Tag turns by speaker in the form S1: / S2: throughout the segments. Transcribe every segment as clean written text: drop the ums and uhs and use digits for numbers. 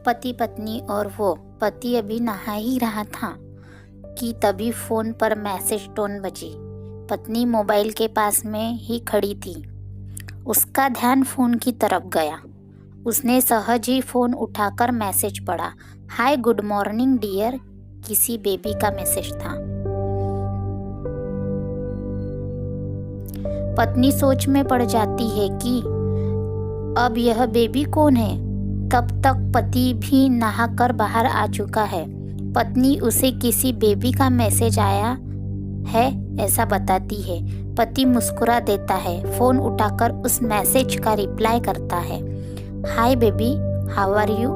S1: पति पत्नी और वो पति अभी नहा ही रहा था कि तभी फ़ोन पर मैसेज टोन बजी। पत्नी मोबाइल के पास में ही खड़ी थी। उसका ध्यान फ़ोन की तरफ गया। उसने सहज ही फ़ोन उठाकर मैसेज पढ़ा। हाय गुड मॉर्निंग डियर, किसी बेबी का मैसेज था। पत्नी सोच में पड़ जाती है कि अब यह बेबी कौन है। तब तक पति भी नहाकर बाहर आ चुका है। पत्नी उसे किसी बेबी का मैसेज आया है ऐसा बताती है। पति मुस्कुरा देता है, फ़ोन उठाकर उस मैसेज का रिप्लाई करता है, hi baby how are you,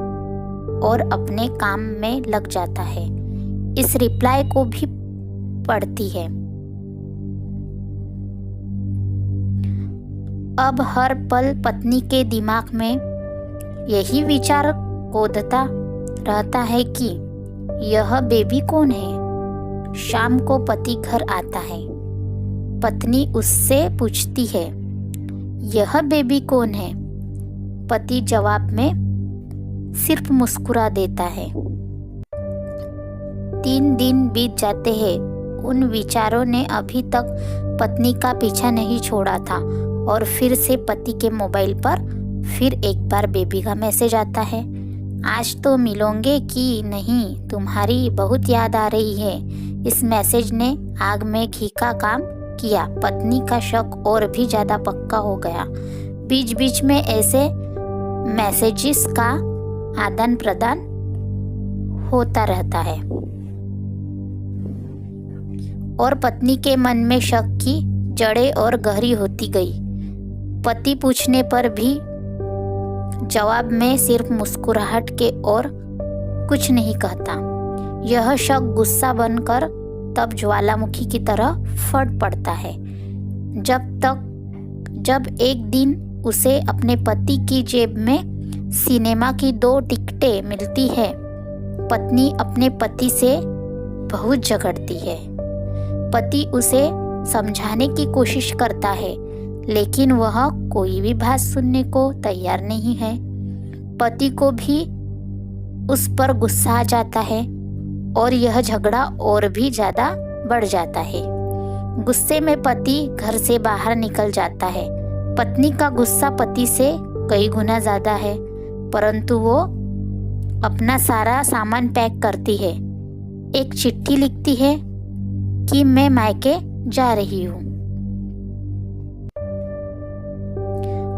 S1: और अपने काम में लग जाता है। इस रिप्लाई को भी पढ़ती है। अब हर पल पत्नी के दिमाग में यही विचार कूदता रहता है कि यह बेबी कौन है। शाम को पति घर आता है। पत्नी उससे पूछती है, यह बेबी कौन है। पति जवाब में सिर्फ मुस्कुरा देता है। 3 दिन बीत जाते हैं। उन विचारों ने अभी तक पत्नी का पीछा नहीं छोड़ा था और फिर से पति के मोबाइल पर फिर एक बार बेबी का मैसेज आता है। आज तो मिलोगे कि नहीं, तुम्हारी बहुत याद आ रही है। इस मैसेज ने आग में घी का काम किया। पत्नी का शक और भी ज़्यादा पक्का हो गया। बीच बीच में ऐसे मैसेजेस का आदान प्रदान होता रहता है और पत्नी के मन में शक की जड़ें और गहरी होती गई। पति पूछने पर भी जवाब में सिर्फ मुस्कुराहट के और कुछ नहीं कहता। यह शक गुस्सा बनकर तब ज्वालामुखी की तरह फट पड़ता है। जब एक दिन उसे अपने पति की जेब में सिनेमा की 2 टिकटें मिलती है। पत्नी अपने पति से बहुत झगड़ती है। पति उसे समझाने की कोशिश करता है, लेकिन वह कोई भी बात सुनने को तैयार नहीं है। पति को भी उस पर गुस्सा आ जाता है और यह झगड़ा और भी ज़्यादा बढ़ जाता है। गुस्से में पति घर से बाहर निकल जाता है। पत्नी का गुस्सा पति से कई गुना ज़्यादा है, परंतु वो अपना सारा सामान पैक करती है। एक चिट्ठी लिखती है कि मैं मायके जा रही हूँ।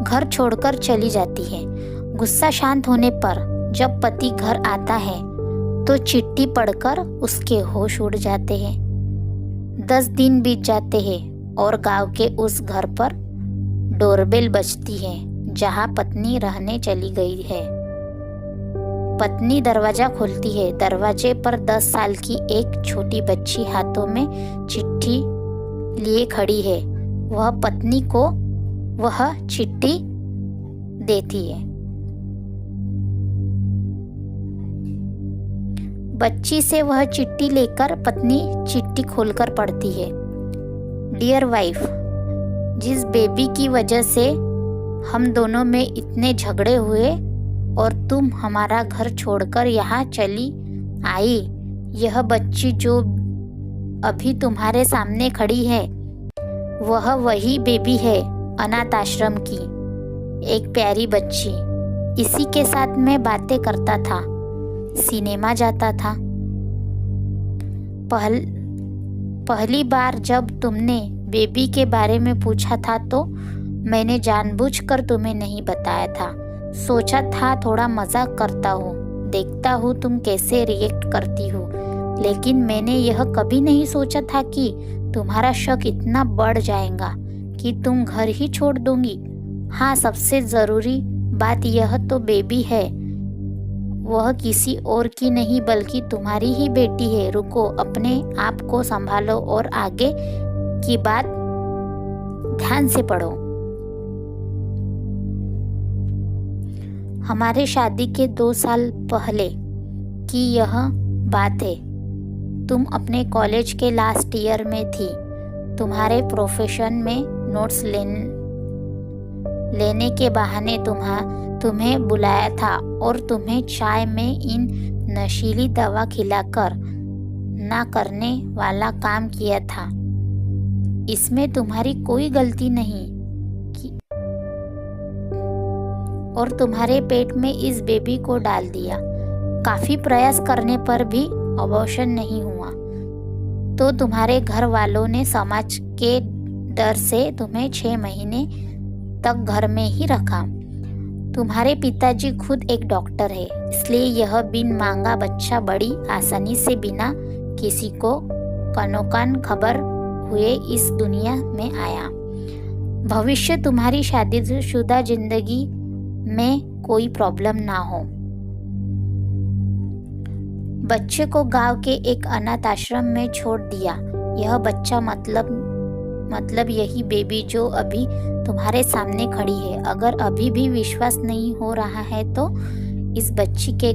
S1: घर छोड़कर चली जाती है। गुस्सा शांत होने पर जब पति घर आता है तो चिट्ठी पढ़कर उसके होश उड़ जाते हैं। 10 दिन बीत जाते हैं और गांव के उस घर पर डोरबेल बजती है जहां पत्नी रहने चली गई है। पत्नी दरवाजा खोलती है। दरवाजे पर 10 साल की एक छोटी बच्ची हाथों में चिट्ठी लिए खड़ी है। वह पत्नी को वह चिट्ठी देती है। बच्ची से वह चिट्ठी लेकर पत्नी चिट्ठी खोलकर पढ़ती है, डियर वाइफ, जिस बेबी की वजह से हम दोनों में इतने झगड़े हुए और तुम हमारा घर छोड़कर यहाँ चली आई, यह बच्ची जो अभी तुम्हारे सामने खड़ी है वह वही बेबी है, अनाथ आश्रम की एक प्यारी बच्ची। इसी के साथ मैं बातें करता था, सिनेमा जाता था। पहली बार जब तुमने बेबी के बारे में पूछा था तो मैंने जानबूझकर तुम्हें नहीं बताया था। सोचा था थोड़ा मजाक करता हूँ, देखता हूँ तुम कैसे रिएक्ट करती हो। लेकिन मैंने यह कभी नहीं सोचा था कि तुम्हारा शक इतना बढ़ जाएगा कि तुम घर ही छोड़ दोगी। हाँ, सबसे ज़रूरी बात यह तो बेबी है, वह किसी और की नहीं बल्कि तुम्हारी ही बेटी है। रुको, अपने आप को संभालो और आगे की बात ध्यान से पढ़ो। हमारे शादी के 2 साल पहले की यह बात है। तुम अपने कॉलेज के लास्ट ईयर में थी। तुम्हारे प्रोफेशन में नोट्स लेने के बहाने तुम्हें बुलाया था और तुम्हें चाय में इन नशीली दवा खिलाकर ना करने वाला काम किया था। इसमें तुम्हारी कोई गलती नहीं और तुम्हारे पेट में इस बेबी को डाल दिया। काफी प्रयास करने पर भी अबॉर्शन नहीं हुआ तो तुम्हारे घर वालों ने समाज के डर से तुम्हें 6 महीने तक घर में ही रखा। तुम्हारे पिताजी खुद एक डॉक्टर है, इसलिए यह बिन मांगा बच्चा बड़ी आसानी से बिना किसी को कानो-कान खबर हुए इस दुनिया में आया। भविष्य तुम्हारी शादीशुदा जिंदगी में कोई प्रॉब्लम ना हो। बच्चे को गांव के एक अनाथ आश्रम में छोड़ दिया। यह बच्चा मतलब यही बेबी जो अभी तुम्हारे सामने खड़ी है। अगर अभी भी विश्वास नहीं हो रहा है तो इस बच्ची के